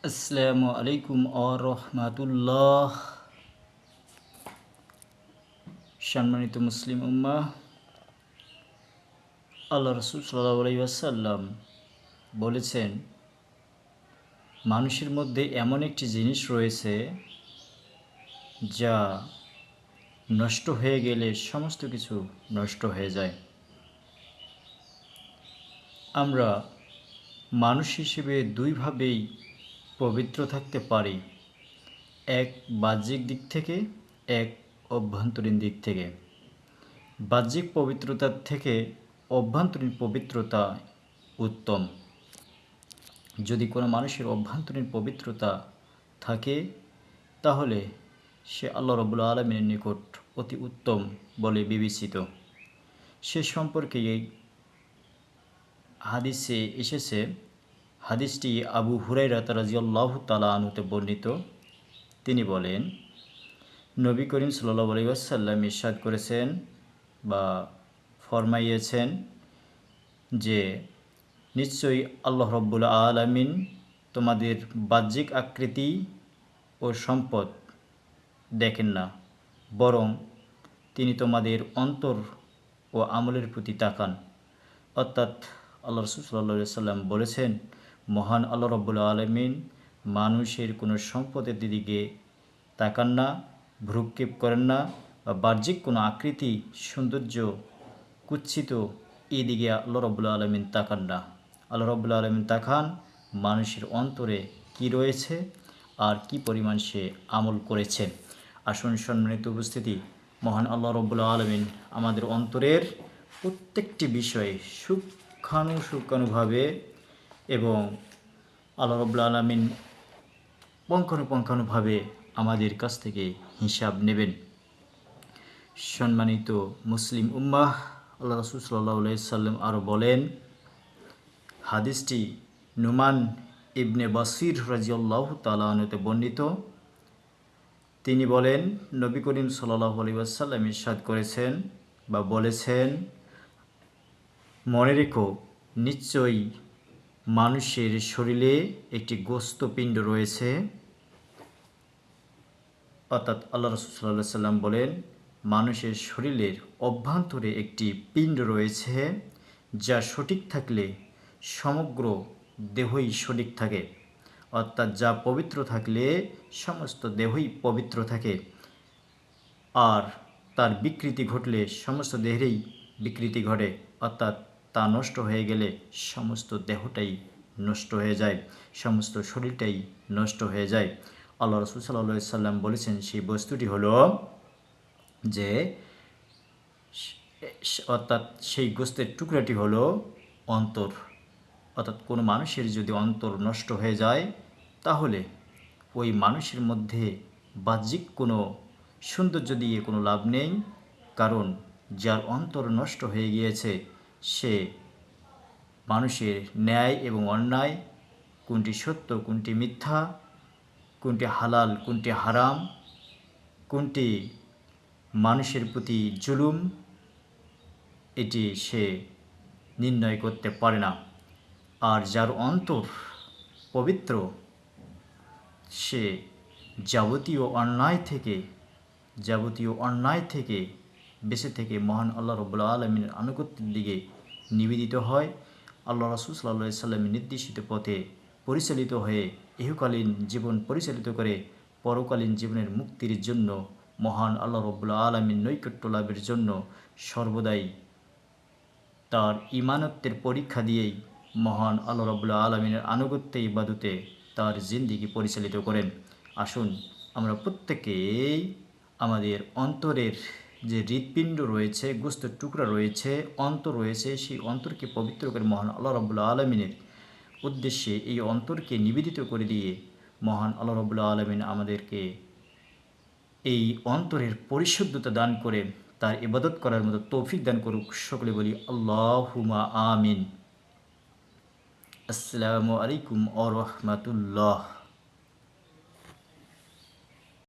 আসসালামু আলাইকুম রহমাতুল্লাহ। সম্মানিত মুসলিম উম্মাহ, আল্লাহ রসুল সাল্লাল্লাহু আলাইহি ওয়াসাল্লাম বলেছেন, মানুষের মধ্যে এমন একটি জিনিস রয়েছে যা নষ্ট হয়ে গেলে সমস্ত কিছু নষ্ট হয়ে যায়। আমরা মানুষ হিসেবে দুইভাবেই পবিত্র থাকতে পারি, এক বাহ্যিক দিক থেকে, এক অভ্যন্তরীণ দিক থেকে। বাহ্যিক পবিত্রতার থেকে অভ্যন্তরীণ পবিত্রতা উত্তম। যদি কোনো মানুষের অভ্যন্তরীণ পবিত্রতা থাকে তাহলে সে আল্লাহ রাব্বুল আলামিনের নিকট অতি উত্তম বলে বিবেচিত। সে সম্পর্কে এই হাদিসে এসেছে। হাদিসটি আবু হুরায়রা রাদিয়াল্লাহু তাআলা আনহুতে বর্ণিত। তিনি বলেন, নবী করিম সাল্লাল্লাহু আলাইহি ওয়াসাল্লাম ইরশাদ করেছেন বা ফরমাইয়েছেন যে নিশ্চয়ই আল্লাহ রাব্বুল আলামিন তোমাদের বাহ্যিক আকৃতি ও সম্পদ দেখেন না, বরং তিনি তোমাদের অন্তর ও আমলের প্রতি তাকান। অর্থাৎ আল্লাহ রাসূল সাল্লাল্লাহু আলাইহি ওয়াসাল্লাম বলেছেন, মহান আল্লাহ রাব্বুল আলামিন মানুষের কোনো সম্পদের দিকে তাকান না, ভ্রুক্ষেপ করেন না, বা বাহ্যিক কোনো আকৃতি, সৌন্দর্য, কুৎসিত এদিকে আল্লাহ রাব্বুল আলামিন তাকান না। আল্লাহ রাব্বুল আলামিন তাকান মানুষের অন্তরে কি রয়েছে আর কি পরিমাণ সে আমল করেছে। আসুন সম্মানিত উপস্থিতি, মহান আল্লাহ রাব্বুল আলামিন আমাদের অন্তরের প্রত্যেকটি বিষয়ে সূক্ষ্মাণুভাবে এবং আল্লাহ রাব্বুল আলামিন পুঙ্খানুপুঙ্খানুভাবে আমাদের কাছ থেকে হিসাব নেবেন। সম্মানিত মুসলিম উম্মাহ, আল্লাহ রাসূল সাল্লাল্লাহু আলাইহি সাল্লাম আরও বলেন, হাদিসটি নুমান ইবনে বাসির রাদিয়াল্লাহু তাআলা আনহুতে বর্ণিত। তিনি বলেন, নবী করিম সাল্লাল্লাহু আলাইহি ওয়াসাল্লাম ইরশাদ করেছেন বা বলেছেন, মনে রেখো নিশ্চয়ই মানুষের শরীরে একটি গোস্তপিণ্ড রয়েছে। অর্থাৎ আল্লাহ রাসূল সাল্লাল্লাহু আলাইহি সাল্লাম বলেন, মানুষের শরীরের অভ্যন্তরে একটি পিণ্ড রয়েছে যা সঠিক থাকলে সমগ্র দেহই সঠিক থাকে। অর্থাৎ যা পবিত্র থাকলে সমস্ত দেহই পবিত্র থাকে, আর তার বিকৃতি ঘটলে সমস্ত দেহেরই বিকৃতি ঘটে। অর্থাৎ তা নষ্ট হয়ে গেলে সমস্ত দেহটাই নষ্ট হয়ে যায়, সমস্ত শরীরটাই নষ্ট হয়ে যায়। আল্লাহ রাসূল সাল্লাল্লাহু আলাইহি সাল্লাম বলেছেন, সেই বস্তুটি হলো যে অর্থাৎ সেই গোস্তের টুকরাটি হলো অন্তর। অর্থাৎ কোনো মানুষের যদি অন্তর নষ্ট হয়ে যায় তাহলে ওই মানুষের মধ্যে বাহ্যিক কোনো সৌন্দর্য দিয়ে কোনো লাভ নেই, কারণ যার অন্তর নষ্ট হয়ে গিয়েছে সে মানুষের ন্যায় এবং অন্যায়, কোনটি সত্য কোনটি মিথ্যা, কোনটি হালাল কোনটি হারাম, কোনটি মানুষের প্রতি জুলুম, এটি সে নির্ণয় করতে পারে না। আর যার অন্তর পবিত্র সে যাবতীয় অন্যায় থেকে বেঁচে থেকে মহান আল্লাহ রাব্বুল আলামিনের আনুগত্যের দিকে নিবেদিত হয়, আল্লাহ রাসূল সাল্লাল্লাহু আলাইহি সাল্লামের নির্দেশিত পথে পরিচালিত হয়ে ইহকালীন জীবন পরিচালিত করে পরকালীন জীবনের মুক্তির জন্য মহান আল্লাহ রাব্বুল আলামিন নৈকট্য লাভের জন্য সর্বদাই তার ঈমানত্বের পরীক্ষা দিয়েই মহান আল্লাহ রাব্বুল আলামিনের আনুগত্যে ইবাদতে তার জিন্দেগি পরিচালিত করেন। আসুন আমরা প্রত্যেকেই আমাদের অন্তরের যে হৃৎপিণ্ড রয়েছে, গোস্তের টুকরা রয়েছে, অন্তর রয়েছে, সেই অন্তরকে পবিত্র করে মহান আল্লাহ রাব্বুল আলামিনের উদ্দেশ্যে এই অন্তরকে নিবেদিত করে দিয়ে মহান আল্লাহ রাব্বুল আলামিন আমাদেরকে এই অন্তরের পরিশুদ্ধতা দান করে তার ইবাদত করার মতো তৌফিক দান করুক। সকলে বলি আল্লাহুম্মা আমিন। আসসালামু আলাইকুম ওয়া রাহমাতুল্লাহ।